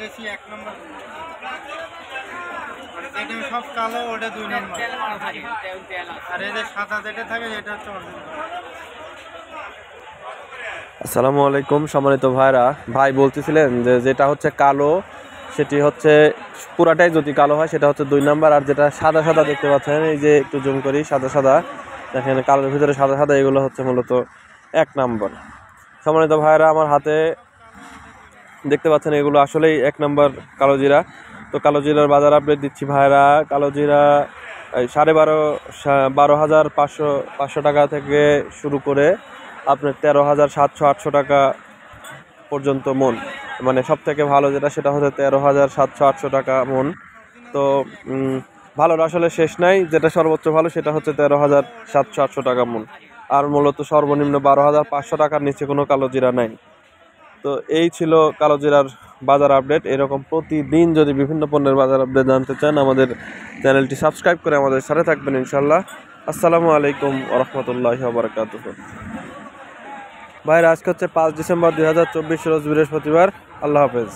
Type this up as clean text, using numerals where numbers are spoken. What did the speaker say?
দেশি 1 নম্বর। এটা সব কালো, ওটা 2 নম্বর। আর এই যে সাদা যেটা থাকে এটা হচ্ছে অরিজিনাল। আসসালামু আলাইকুম সম্মানিত ভাইরা। ভাই বলতেছিলেন যে যেটা হচ্ছে কালো সেটি হচ্ছে পুরাটাই যদি কালো হয় সেটা হচ্ছে 2 নাম্বার, আর যেটা সাদা সাদা দেখতে পাচ্ছেন এই যে একটু জুম করি, সাদা সাদা দেখেন কালোর ভিতরে সাদা সাদা, এগুলো হচ্ছে মূলত 1 নাম্বার। সম্মানিত ভাইরা, আমার হাতে দেখতে পাচ্ছেন এগুলো আসলেই 1 নাম্বার কালো জিরা। তো কালো জিরার বাজার আপডেট দিচ্ছি ভাইরা। কালো জিরা 12,500 টাকা থেকে শুরু করে আপনার 13,700-800 টাকা পর্যন্ত মন। মানে সব থেকে ভালো যেটা সেটা হচ্ছে 13,700-800 টাকা মন। তো ভালোর আসলে শেষ নাই, যেটা সর্বোচ্চ ভালো সেটা হচ্ছে 13,700-800 টাকা মন। আর মূলত সর্বনিম্ন 12,500 টাকার নিচে কোনো কালো জিরা নাই। তো এই ছিল কালো জিরার বাজার আপডেট। এরকম প্রতিদিন যদি বিভিন্ন পণ্যের বাজার আপডেট জানতে চান আমাদের চ্যানেলটি সাবস্ক্রাইব করে আমাদের সাথে থাকবেন ইনশাল্লাহ। আসসালামু আলাইকুম ওয়া রাহমাতুল্লাহি ওয়া বারাকাতুহু। ভাইরা, আজকে হচ্ছে 5 ডিসেম্বর 2024 রোজ বৃহস্পতিবার। আল্লাহ হাফেজ।